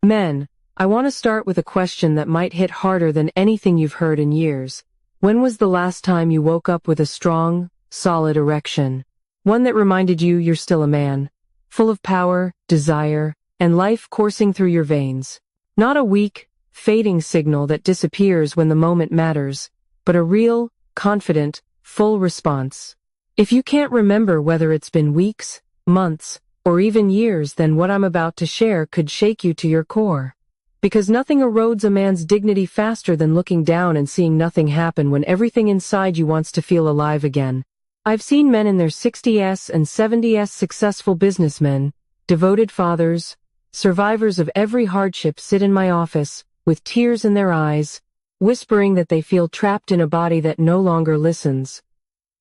Men, I want to start with a question that might hit harder than anything you've heard in years. When was the last time you woke up with a strong, solid erection? One that reminded you you're still a man, full of power, desire, and life coursing through your veins. Not a weak, fading signal that disappears when the moment matters, but a real, confident, full response. If you can't remember whether it's been weeks, months, or even years, then what I'm about to share could shake you to your core. Because nothing erodes a man's dignity faster than looking down and seeing nothing happen when everything inside you wants to feel alive again. I've seen men in their 60s and 70s, successful businessmen, devoted fathers, survivors of every hardship, sit in my office, with tears in their eyes, whispering that they feel trapped in a body that no longer listens.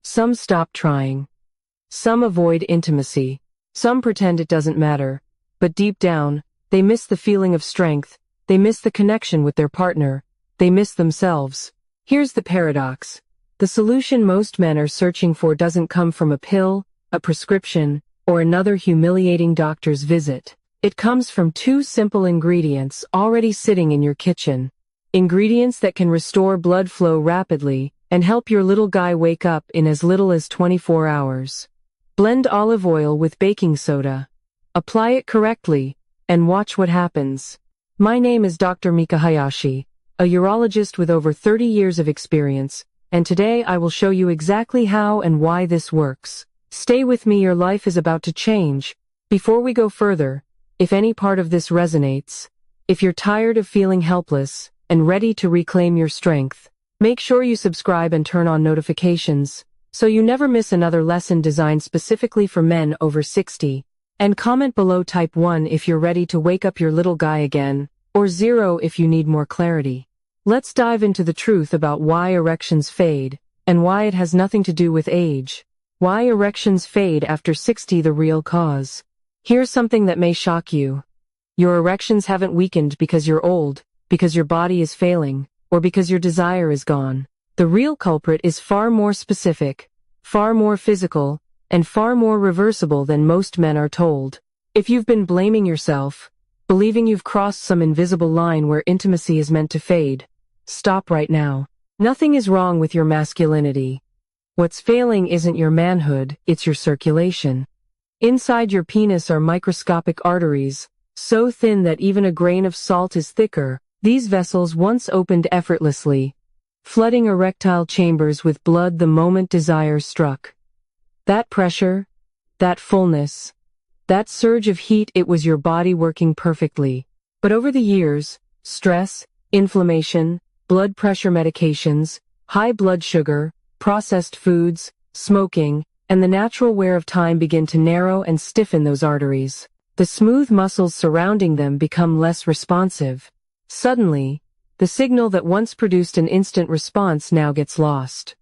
Some stop trying. Some avoid intimacy. Some pretend it doesn't matter. But deep down, they miss the feeling of strength. They miss the connection with their partner. They miss themselves. Here's the paradox. The solution most men are searching for doesn't come from a pill, a prescription, or another humiliating doctor's visit. It comes from two simple ingredients already sitting in your kitchen. Ingredients that can restore blood flow rapidly and help your little guy wake up in as little as 24 hours. Blend olive oil with baking soda. Apply it correctly, and watch what happens. My name is Dr. Mika Hayashi, a urologist with over 30 years of experience, and today I will show you exactly how and why this works. Stay with me, your life is about to change. Before we go further, if any part of this resonates, if you're tired of feeling helpless and ready to reclaim your strength, make sure you subscribe and turn on notifications so you never miss another lesson designed specifically for men over 60. And comment below, type 1 if you're ready to wake up your little guy again, or 0 if you need more clarity. Let's dive into the truth about why erections fade, and why it has nothing to do with age. Why erections fade after 60, the real cause. Here's something that may shock you. Your erections haven't weakened because you're old, because your body is failing, or because your desire is gone. The real culprit is far more specific, far more physical, and far more reversible than most men are told. If you've been blaming yourself, believing you've crossed some invisible line where intimacy is meant to fade, stop right now. Nothing is wrong with your masculinity. What's failing isn't your manhood, it's your circulation. Inside your penis are microscopic arteries, so thin that even a grain of salt is thicker. These vessels once opened effortlessly, flooding erectile chambers with blood the moment desire struck. That pressure, that fullness, that surge of heat, it was your body working perfectly. But over the years, stress, inflammation, blood pressure medications, high blood sugar, processed foods, smoking, and the natural wear of time begin to narrow and stiffen those arteries. The smooth muscles surrounding them become less responsive. Suddenly, the signal that once produced an instant response now gets lost.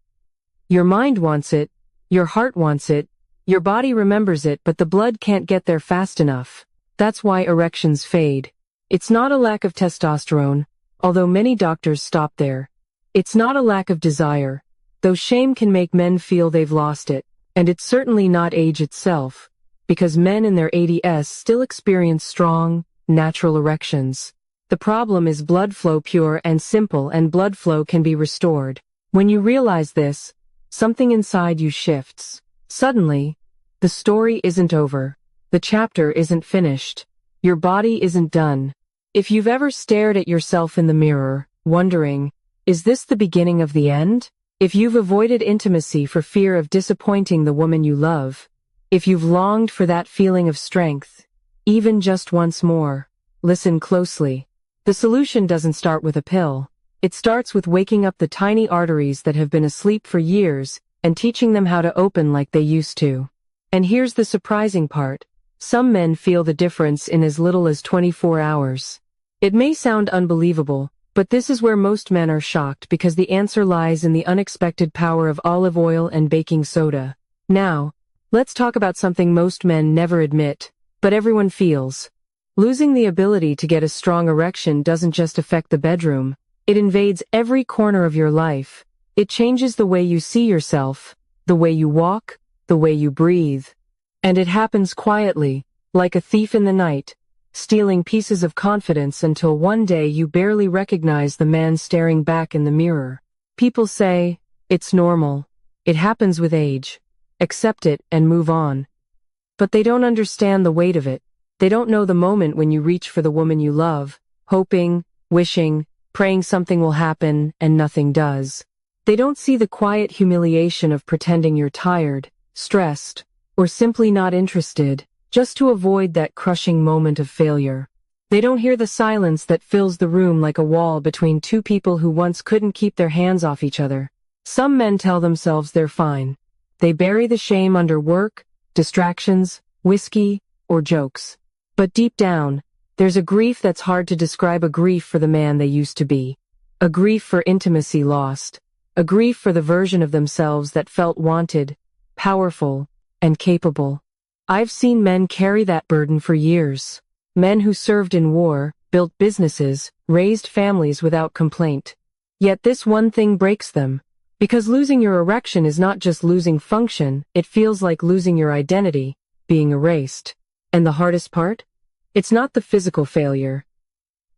Your mind wants it, your heart wants it, your body remembers it, but the blood can't get there fast enough. That's why erections fade. It's not a lack of testosterone, although many doctors stop there. It's not a lack of desire, though shame can make men feel they've lost it. And it's certainly not age itself, because men in their 80s still experience strong, natural erections. The problem is blood flow, pure and simple, and blood flow can be restored. When you realize this, something inside you shifts. Suddenly, the story isn't over. The chapter isn't finished. Your body isn't done. If you've ever stared at yourself in the mirror, wondering, is this the beginning of the end? If you've avoided intimacy for fear of disappointing the woman you love, if you've longed for that feeling of strength, even just once more, listen closely. The solution doesn't start with a pill. It starts with waking up the tiny arteries that have been asleep for years and teaching them how to open like they used to. And here's the surprising part. Some men feel the difference in as little as 24 hours. It may sound unbelievable, but this is where most men are shocked, because the answer lies in the unexpected power of olive oil and baking soda. Now, let's talk about something most men never admit, but everyone feels. Losing the ability to get a strong erection doesn't just affect the bedroom. It invades every corner of your life. It changes the way you see yourself, the way you walk, the way you breathe. And it happens quietly, like a thief in the night, stealing pieces of confidence until one day you barely recognize the man staring back in the mirror. People say, "It's normal. It happens with age. Accept it and move on." But they don't understand the weight of it. They don't know the moment when you reach for the woman you love, hoping, wishing, praying something will happen, and nothing does. They don't see the quiet humiliation of pretending you're tired, stressed, or simply not interested, just to avoid that crushing moment of failure. They don't hear the silence that fills the room like a wall between two people who once couldn't keep their hands off each other. Some men tell themselves they're fine. They bury the shame under work, distractions, whiskey, or jokes. But deep down, there's a grief that's hard to describe, a grief for the man they used to be. A grief for intimacy lost. A grief for the version of themselves that felt wanted, powerful, and capable. I've seen men carry that burden for years. Men who served in war, built businesses, raised families without complaint. Yet this one thing breaks them. Because losing your erection is not just losing function, it feels like losing your identity, being erased. And the hardest part? It's not the physical failure.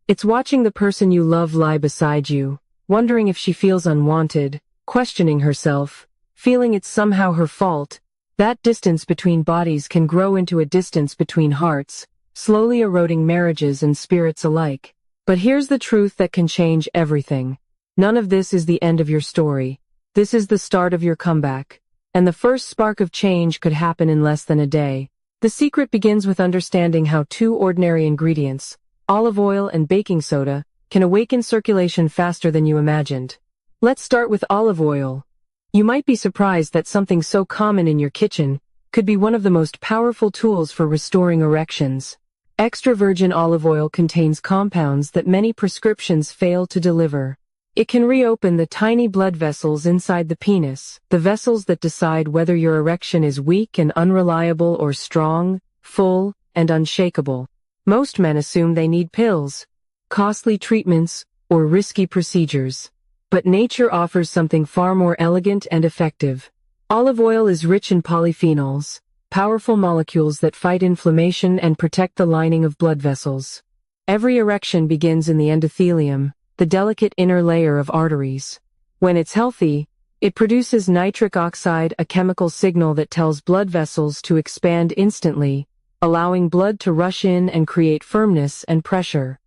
It's watching the person you love lie beside you, wondering if she feels unwanted, questioning herself, feeling it's somehow her fault. That distance between bodies can grow into a distance between hearts, slowly eroding marriages and spirits alike. But here's the truth that can change everything. None of this is the end of your story. This is the start of your comeback. And the first spark of change could happen in less than a day. The secret begins with understanding how two ordinary ingredients, olive oil and baking soda, can awaken circulation faster than you imagined. Let's start with olive oil. You might be surprised that something so common in your kitchen could be one of the most powerful tools for restoring erections. Extra virgin olive oil contains compounds that many prescriptions fail to deliver. It can reopen the tiny blood vessels inside the penis, the vessels that decide whether your erection is weak and unreliable or strong, full, and unshakable. Most men assume they need pills, costly treatments, or risky procedures. But nature offers something far more elegant and effective. Olive oil is rich in polyphenols, powerful molecules that fight inflammation and protect the lining of blood vessels. Every erection begins in the endothelium, the delicate inner layer of arteries. When it's healthy, it produces nitric oxide, a chemical signal that tells blood vessels to expand instantly, allowing blood to rush in and create firmness and pressure.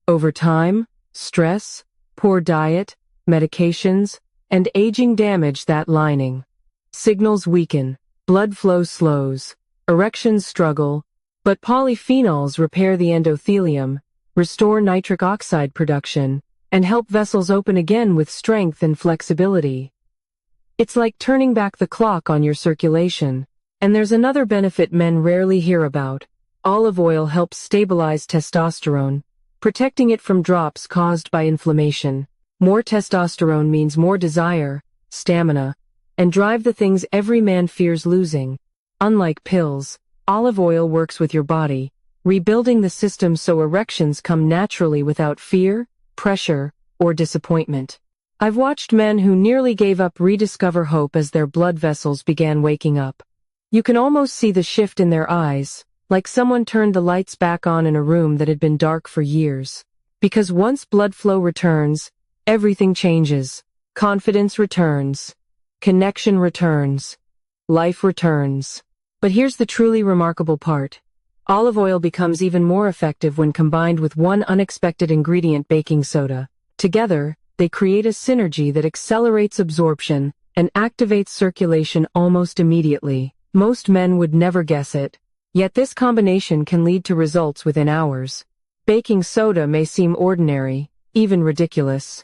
Over time, stress, poor diet, medications, and aging damage that lining. Signals weaken, blood flow slows, erections struggle, but polyphenols repair the endothelium, restore nitric oxide production, and help vessels open again with strength and flexibility. It's like turning back the clock on your circulation. And there's another benefit men rarely hear about. Olive oil helps stabilize testosterone, protecting it from drops caused by inflammation. More testosterone means more desire, stamina, and drive, the things every man fears losing. Unlike pills, olive oil works with your body, rebuilding the system so erections come naturally without fear, pressure, or disappointment. I've watched men who nearly gave up rediscover hope as their blood vessels began waking up. You can almost see the shift in their eyes, like someone turned the lights back on in a room that had been dark for years. Because once blood flow returns, everything changes. Confidence returns. Connection returns. Life returns. But here's the truly remarkable part. Olive oil becomes even more effective when combined with one unexpected ingredient, baking soda. Together, they create a synergy that accelerates absorption and activates circulation almost immediately. Most men would never guess it. Yet this combination can lead to results within hours. Baking soda may seem ordinary, even ridiculous.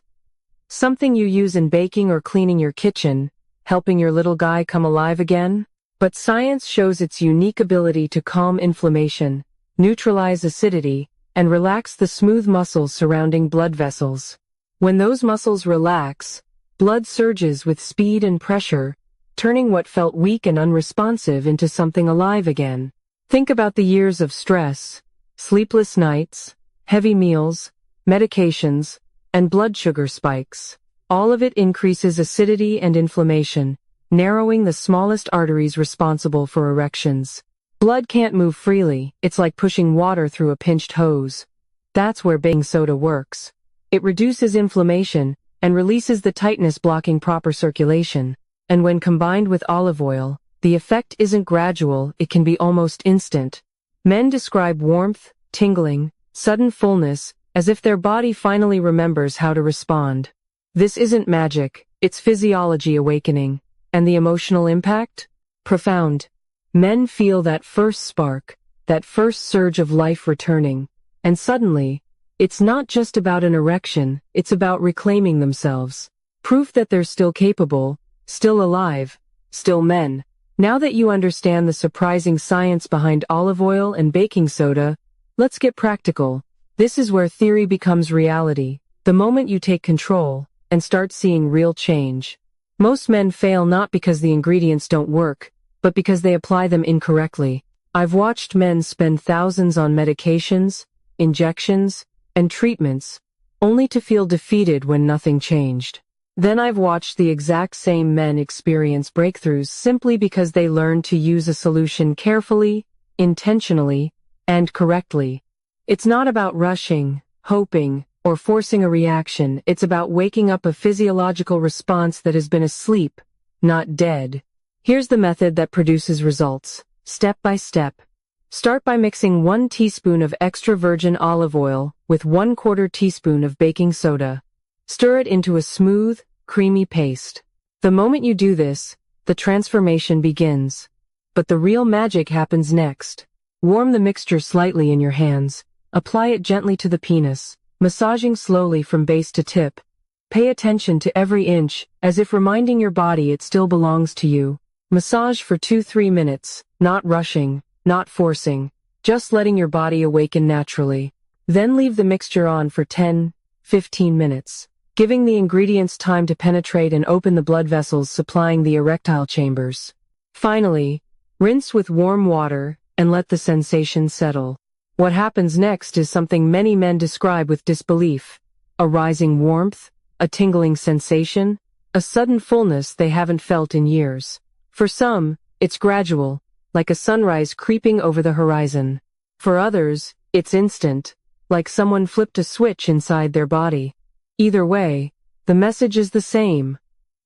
Something you use in baking or cleaning your kitchen, helping your little guy come alive again? But science shows its unique ability to calm inflammation, neutralize acidity, and relax the smooth muscles surrounding blood vessels. When those muscles relax, blood surges with speed and pressure, turning what felt weak and unresponsive into something alive again. Think about the years of stress, sleepless nights, heavy meals, medications, and blood sugar spikes. All of it increases acidity and inflammation, narrowing the smallest arteries responsible for erections. Blood can't move freely, it's like pushing water through a pinched hose. That's where baking soda works. It reduces inflammation and releases the tightness blocking proper circulation. And when combined with olive oil, the effect isn't gradual, it can be almost instant. Men describe warmth, tingling, sudden fullness, as if their body finally remembers how to respond. This isn't magic, it's physiology awakening. And the emotional impact? Profound. Men feel that first spark, that first surge of life returning. And suddenly, it's not just about an erection, it's about reclaiming themselves. Proof that they're still capable, still alive, still men. Now that you understand the surprising science behind olive oil and baking soda, let's get practical. This is where theory becomes reality, the moment you take control and start seeing real change. Most men fail not because the ingredients don't work, but because they apply them incorrectly. I've watched men spend thousands on medications, injections, and treatments, only to feel defeated when nothing changed. Then I've watched the exact same men experience breakthroughs simply because they learned to use a solution carefully, intentionally, and correctly. It's not about rushing, hoping, or forcing a reaction, it's about waking up a physiological response that has been asleep, not dead. Here's the method that produces results, step by step. Start by mixing 1 teaspoon of extra virgin olive oil with 1/4 teaspoon of baking soda. Stir it into a smooth, creamy paste. The moment you do this, the transformation begins. But the real magic happens next. Warm the mixture slightly in your hands. Apply it gently to the penis, massaging slowly from base to tip. Pay attention to every inch, as if reminding your body it still belongs to you. Massage for 2-3 minutes, not rushing, not forcing, just letting your body awaken naturally. Then leave the mixture on for 10-15 minutes, giving the ingredients time to penetrate and open the blood vessels supplying the erectile chambers. Finally, rinse with warm water and let the sensation settle. What happens next is something many men describe with disbelief: a rising warmth, a tingling sensation, a sudden fullness they haven't felt in years. For some, it's gradual, like a sunrise creeping over the horizon. For others, it's instant, like someone flipped a switch inside their body. Either way, the message is the same.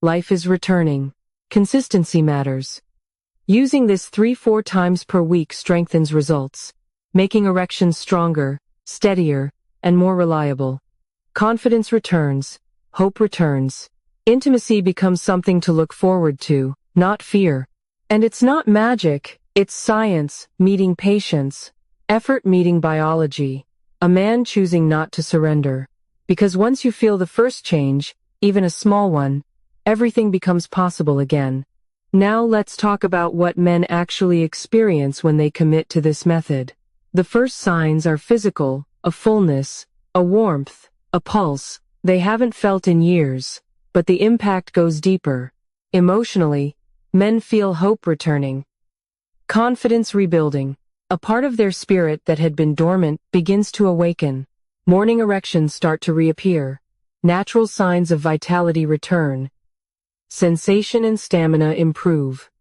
Life is returning. Consistency matters. Using this 3-4 times per week strengthens results, making erections stronger, steadier, and more reliable. Confidence returns, hope returns. Intimacy becomes something to look forward to, not fear. And it's not magic, it's science meeting patience, effort meeting biology, a man choosing not to surrender. Because once you feel the first change, even a small one, everything becomes possible again. Now let's talk about what men actually experience when they commit to this method. The first signs are physical: a fullness, a warmth, a pulse they haven't felt in years. But the impact goes deeper. Emotionally, men feel hope returning, confidence rebuilding. A part of their spirit that had been dormant begins to awaken. Morning erections start to reappear. Natural signs of vitality return. Sensation and stamina improve.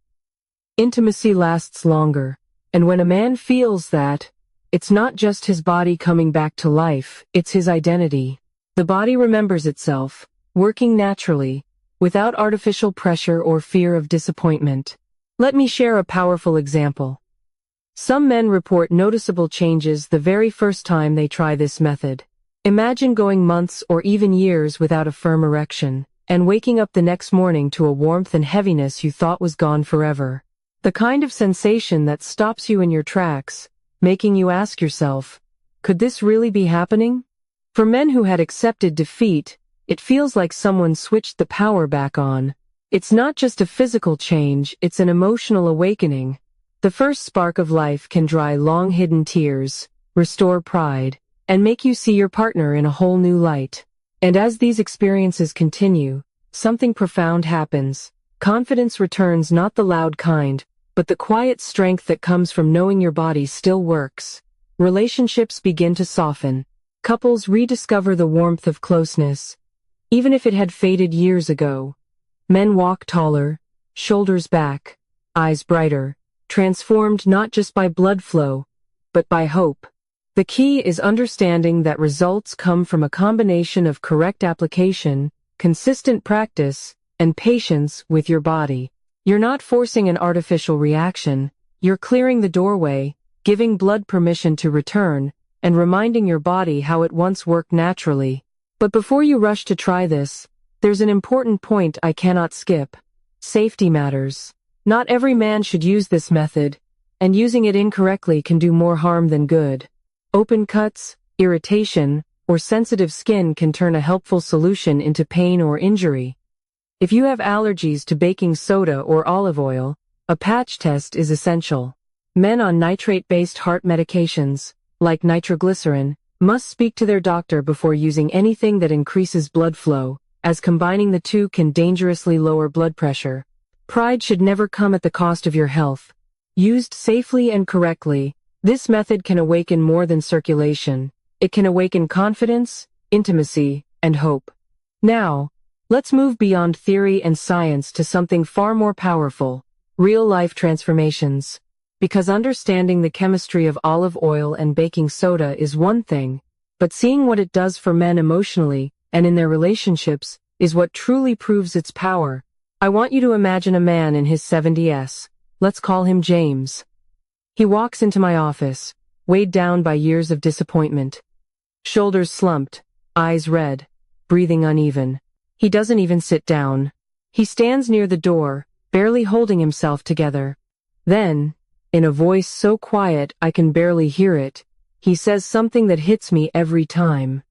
Intimacy lasts longer. And when a man feels that, it's not just his body coming back to life, it's his identity. The body remembers itself, working naturally, without artificial pressure or fear of disappointment. Let me share a powerful example. Some men report noticeable changes the very first time they try this method. Imagine going months or even years without a firm erection, and waking up the next morning to a warmth and heaviness you thought was gone forever. The kind of sensation that stops you in your tracks, making you ask yourself, could this really be happening? For men who had accepted defeat, it feels like someone switched the power back on. It's not just a physical change, it's an emotional awakening. The first spark of life can dry long-hidden tears, restore pride, and make you see your partner in a whole new light. And as these experiences continue, something profound happens. Confidence returns, not the loud kind, but the quiet strength that comes from knowing your body still works. Relationships begin to soften. Couples rediscover the warmth of closeness, even if it had faded years ago. Men walk taller, shoulders back, eyes brighter, transformed not just by blood flow, but by hope. The key is understanding that results come from a combination of correct application, consistent practice, and patience with your body. You're not forcing an artificial reaction, you're clearing the doorway, giving blood permission to return, and reminding your body how it once worked naturally. But before you rush to try this, there's an important point I cannot skip. Safety matters. Not every man should use this method, and using it incorrectly can do more harm than good. Open cuts, irritation, or sensitive skin can turn a helpful solution into pain or injury. If you have allergies to baking soda or olive oil, a patch test is essential. Men on nitrate-based heart medications, like nitroglycerin, must speak to their doctor before using anything that increases blood flow, as combining the two can dangerously lower blood pressure. Pride should never come at the cost of your health. Used safely and correctly, this method can awaken more than circulation. It can awaken confidence, intimacy, and hope. Now, let's move beyond theory and science to something far more powerful, real-life transformations. Because understanding the chemistry of olive oil and baking soda is one thing, but seeing what it does for men emotionally and in their relationships is what truly proves its power. I want you to imagine a man in his 70s. Let's call him James. He walks into my office, weighed down by years of disappointment. Shoulders slumped, eyes red, breathing uneven. He doesn't even sit down. He stands near the door, barely holding himself together. Then, in a voice so quiet I can barely hear it, he says something that hits me every time.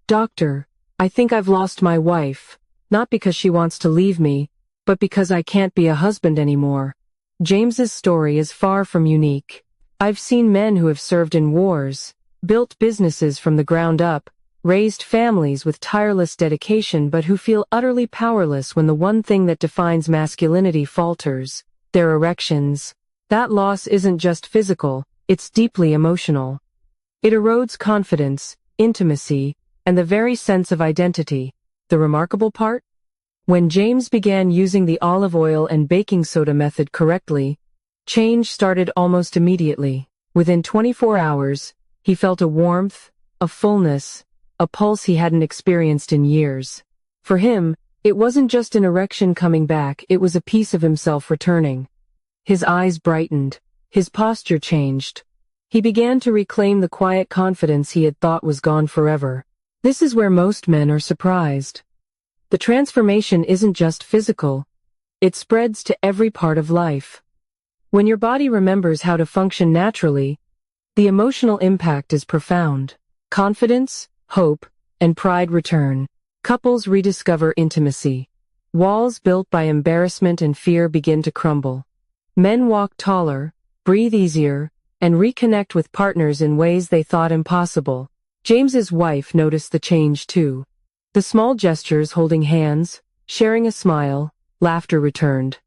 "Doctor, I think I've lost my wife, not because she wants to leave me, but because I can't be a husband anymore." James's story is far from unique. I've seen men who have served in wars, built businesses from the ground up, raised families with tireless dedication but who feel utterly powerless when the one thing that defines masculinity falters, their erections. That loss isn't just physical, it's deeply emotional. It erodes confidence, intimacy, and the very sense of identity. The remarkable part? When James began using the olive oil and baking soda method correctly, change started almost immediately. Within 24 hours, he felt a warmth, a fullness, a pulse he hadn't experienced in years. For him, it wasn't just an erection coming back, it was a piece of himself returning. His eyes brightened, his posture changed. He began to reclaim the quiet confidence he had thought was gone forever. This is where most men are surprised. The transformation isn't just physical, it spreads to every part of life. When your body remembers how to function naturally, the emotional impact is profound. Confidence, hope, and pride return. Couples rediscover intimacy. Walls built by embarrassment and fear begin to crumble. Men walk taller, breathe easier, and reconnect with partners in ways they thought impossible. James's wife noticed the change too. The small gestures, holding hands, sharing a smile, laughter returned.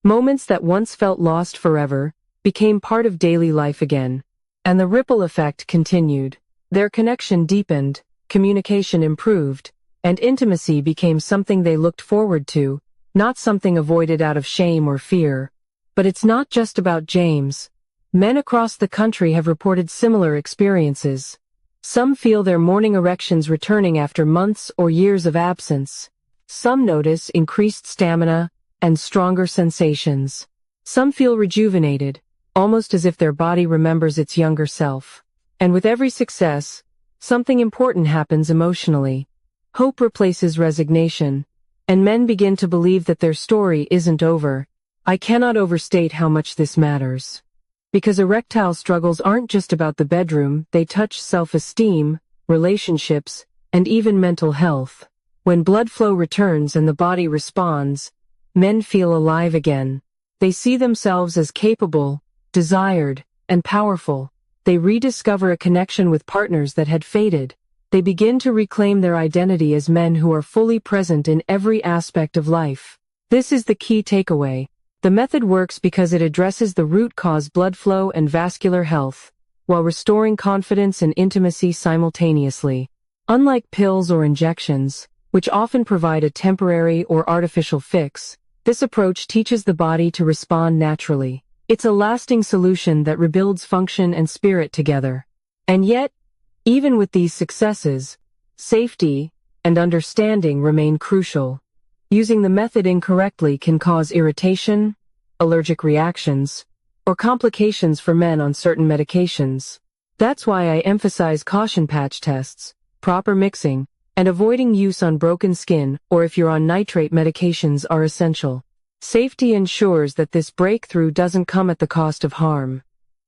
Moments that once felt lost forever became part of daily life again. And the ripple effect continued. Their connection deepened, communication improved, and intimacy became something they looked forward to, not something avoided out of shame or fear. But it's not just about James. Men across the country have reported similar experiences. Some feel their morning erections returning after months or years of absence. Some notice increased stamina and stronger sensations. Some feel rejuvenated, almost as if their body remembers its younger self. And with every success, something important happens emotionally. Hope replaces resignation, and men begin to believe that their story isn't over. I cannot overstate how much this matters. Because erectile struggles aren't just about the bedroom, they touch self-esteem, relationships, and even mental health. When blood flow returns and the body responds, men feel alive again. They see themselves as capable, desired, and powerful. They rediscover a connection with partners that had faded. They begin to reclaim their identity as men who are fully present in every aspect of life. This is the key takeaway. The method works because it addresses the root cause, blood flow and vascular health, while restoring confidence and intimacy simultaneously. Unlike pills or injections, which often provide a temporary or artificial fix, this approach teaches the body to respond naturally. It's a lasting solution that rebuilds function and spirit together. And yet, even with these successes, safety and understanding remain crucial. Using the method incorrectly can cause irritation, allergic reactions, or complications for men on certain medications. That's why I emphasize caution patch tests, proper mixing, and avoiding use on broken skin or if you're on nitrate medications are essential. Safety ensures that this breakthrough doesn't come at the cost of harm.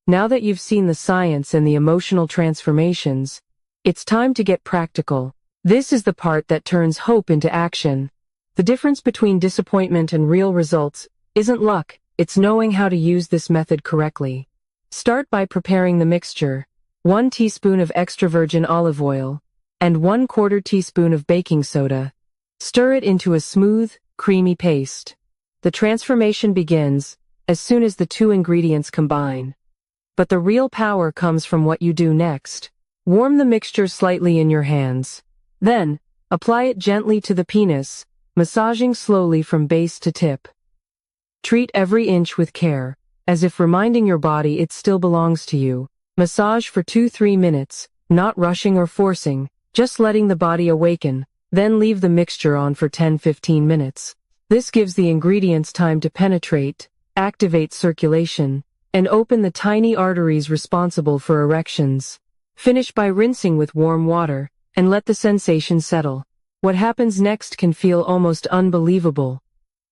Now that you've seen the science and the emotional transformations, it's time to get practical. This is the part that turns hope into action. The difference between disappointment and real results isn't luck, it's knowing how to use this method correctly. Start by preparing the mixture: 1 teaspoon of extra virgin olive oil, and 1/4 teaspoon of baking soda. Stir it into a smooth, creamy paste. The transformation begins as soon as the two ingredients combine. But the real power comes from what you do next. Warm the mixture slightly in your hands. Then, apply it gently to the penis, massaging slowly from base to tip. Treat every inch with care, as if reminding your body it still belongs to you. Massage for 2-3 minutes, not rushing or forcing, just letting the body awaken, then leave the mixture on for 10-15 minutes. This gives the ingredients time to penetrate, activate circulation, and open the tiny arteries responsible for erections. Finish by rinsing with warm water, and let the sensation settle. What happens next can feel almost unbelievable.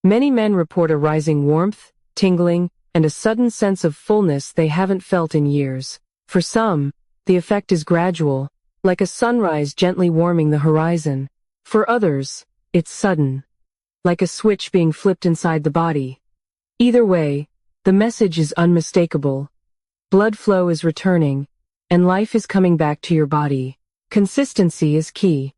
Many men report a rising warmth, tingling, and a sudden sense of fullness they haven't felt in years. For some, the effect is gradual, like a sunrise gently warming the horizon. For others, it's sudden, like a switch being flipped inside the body. Either way, the message is unmistakable. Blood flow is returning, and life is coming back to your body. Consistency is key.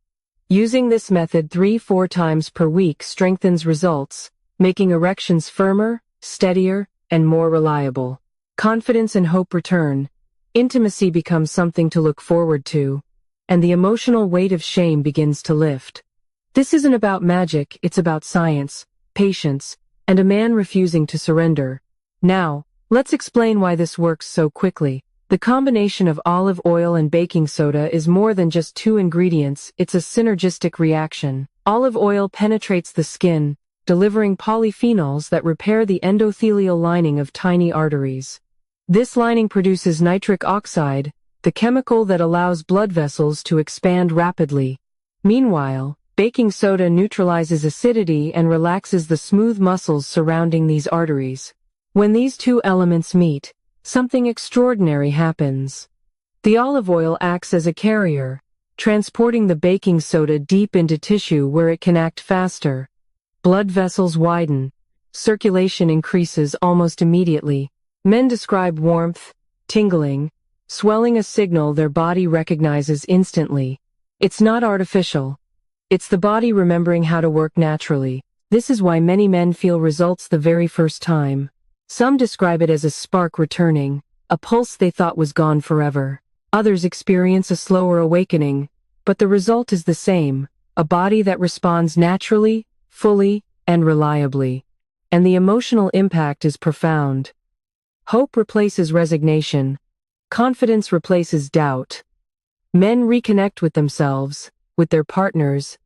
Using this method 3-4 times per week strengthens results, making erections firmer, steadier, and more reliable. Confidence and hope return. Intimacy becomes something to look forward to, and the emotional weight of shame begins to lift. This isn't about magic, it's about science, patience, and a man refusing to surrender. Now, let's explain why this works so quickly. The combination of olive oil and baking soda is more than just two ingredients, it's a synergistic reaction. Olive oil penetrates the skin, delivering polyphenols that repair the endothelial lining of tiny arteries. This lining produces nitric oxide, the chemical that allows blood vessels to expand rapidly. Meanwhile, baking soda neutralizes acidity and relaxes the smooth muscles surrounding these arteries. When these two elements meet, something extraordinary happens. The olive oil acts as a carrier, transporting the baking soda deep into tissue where it can act faster. Blood vessels widen, circulation increases almost immediately. Men describe warmth, tingling, swelling, a signal their body recognizes instantly. It's not artificial. It's the body remembering how to work naturally. This is why many men feel results the very first time. Some describe it as a spark returning, a pulse they thought was gone forever. Others experience a slower awakening, but the result is the same, a body that responds naturally, fully, and reliably. And the emotional impact is profound. Hope replaces resignation. Confidence replaces doubt. Men reconnect with themselves, with their partners,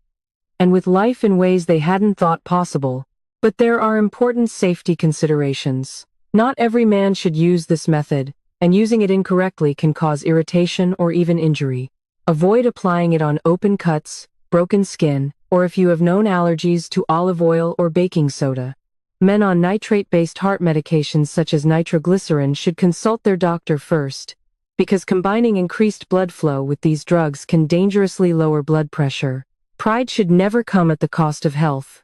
and with life in ways they hadn't thought possible. But there are important safety considerations. Not every man should use this method, and using it incorrectly can cause irritation or even injury. Avoid applying it on open cuts, broken skin, or if you have known allergies to olive oil or baking soda. Men on nitrate-based heart medications such as nitroglycerin should consult their doctor first, because combining increased blood flow with these drugs can dangerously lower blood pressure. Pride should never come at the cost of health.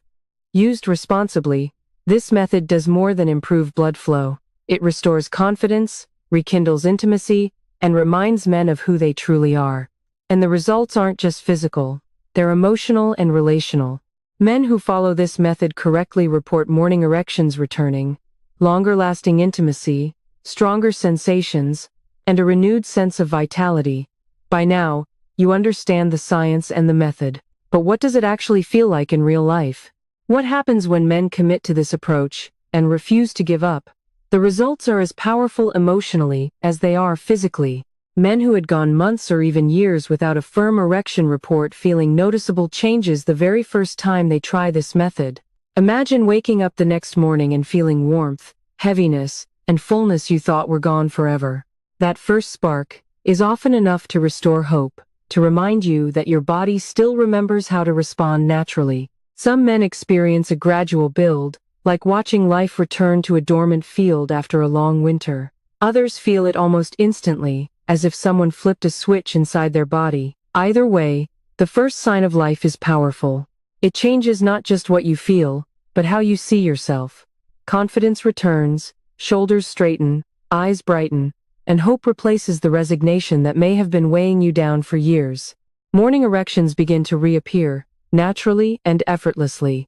Used responsibly, this method does more than improve blood flow. It restores confidence, rekindles intimacy, and reminds men of who they truly are. And the results aren't just physical, they're emotional and relational. Men who follow this method correctly report morning erections returning, longer-lasting intimacy, stronger sensations, and a renewed sense of vitality. By now, you understand the science and the method. But what does it actually feel like in real life? What happens when men commit to this approach and refuse to give up? The results are as powerful emotionally as they are physically. Men who had gone months or even years without a firm erection report feeling noticeable changes the very first time they try this method. Imagine waking up the next morning and feeling warmth, heaviness, and fullness you thought were gone forever. That first spark is often enough to restore hope, to remind you that your body still remembers how to respond naturally. Some men experience a gradual build, like watching life return to a dormant field after a long winter. Others feel it almost instantly, as if someone flipped a switch inside their body. Either way, the first sign of life is powerful. It changes not just what you feel, but how you see yourself. Confidence returns, shoulders straighten, eyes brighten, and hope replaces the resignation that may have been weighing you down for years. Morning erections begin to reappear, naturally and effortlessly.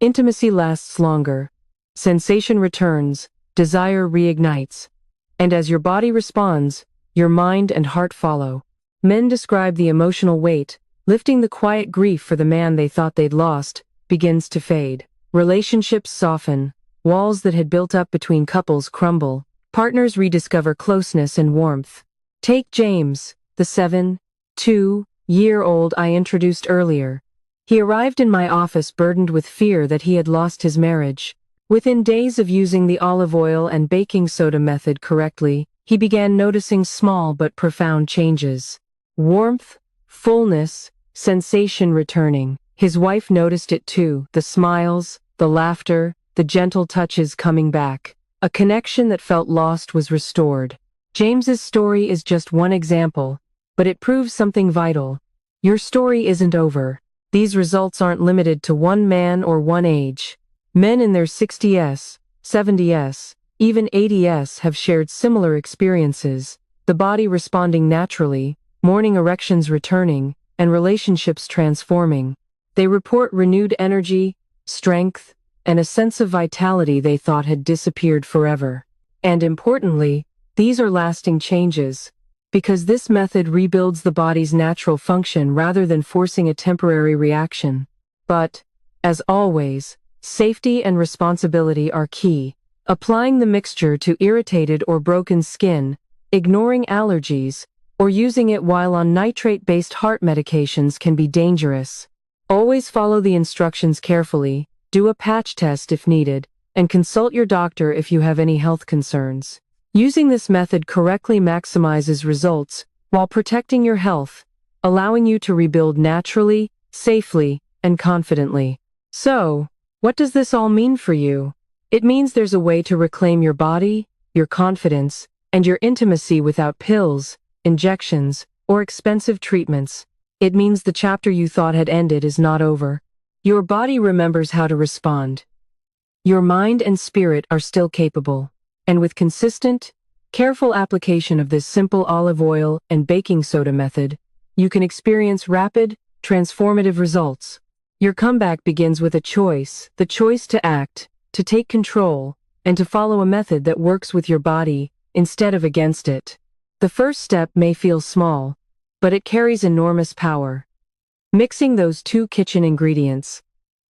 Intimacy lasts longer. Sensation returns, desire reignites. And as your body responds, your mind and heart follow. Men describe the emotional weight, lifting the quiet grief for the man they thought they'd lost, begins to fade. Relationships soften, walls that had built up between couples crumble, partners rediscover closeness and warmth. Take James, the 7-2-year-old I introduced earlier. He arrived in my office burdened with fear that he had lost his marriage. Within days of using the olive oil and baking soda method correctly, he began noticing small but profound changes. Warmth, fullness, sensation returning. His wife noticed it too, the smiles, the laughter, the gentle touches coming back. A connection that felt lost was restored. James's story is just one example, but it proves something vital. Your story isn't over. These results aren't limited to one man or one age. Men in their 60s, 70s, even 80s have shared similar experiences, the body responding naturally, morning erections returning, and relationships transforming. They report renewed energy, strength, and a sense of vitality they thought had disappeared forever. And importantly, these are lasting changes, because this method rebuilds the body's natural function rather than forcing a temporary reaction. But, as always, safety and responsibility are key. Applying the mixture to irritated or broken skin, ignoring allergies, or using it while on nitrate-based heart medications can be dangerous. Always follow the instructions carefully, do a patch test if needed, and consult your doctor if you have any health concerns. Using this method correctly maximizes results while protecting your health, allowing you to rebuild naturally, safely, and confidently. So, what does this all mean for you? It means there's a way to reclaim your body, your confidence, and your intimacy without pills, injections, or expensive treatments. It means the chapter you thought had ended is not over. Your body remembers how to respond. Your mind and spirit are still capable. And with consistent, careful application of this simple olive oil and baking soda method, you can experience rapid, transformative results. Your comeback begins with a choice, the choice to act, to take control, and to follow a method that works with your body instead of against it. The first step may feel small, but it carries enormous power. Mixing those two kitchen ingredients,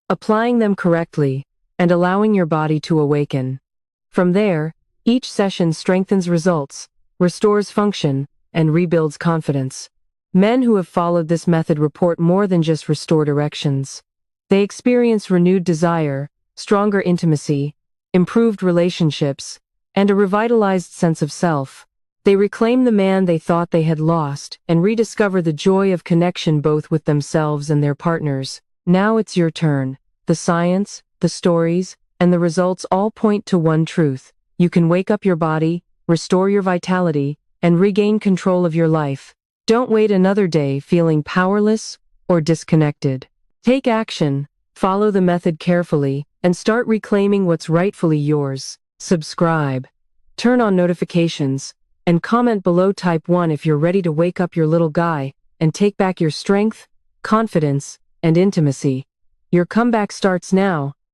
applying them correctly, and allowing your body to awaken. From there, each session strengthens results, restores function, and rebuilds confidence. Men who have followed this method report more than just restored erections. They experience renewed desire, stronger intimacy, improved relationships, and a revitalized sense of self. They reclaim the man they thought they had lost and rediscover the joy of connection both with themselves and their partners. Now it's your turn. The science, the stories, and the results all point to one truth. You can wake up your body, restore your vitality, and regain control of your life. Don't wait another day feeling powerless or disconnected. Take action, follow the method carefully, and start reclaiming what's rightfully yours. Subscribe, turn on notifications, and comment below. Type 1 if you're ready to wake up your little guy and take back your strength, confidence, and intimacy. Your comeback starts now.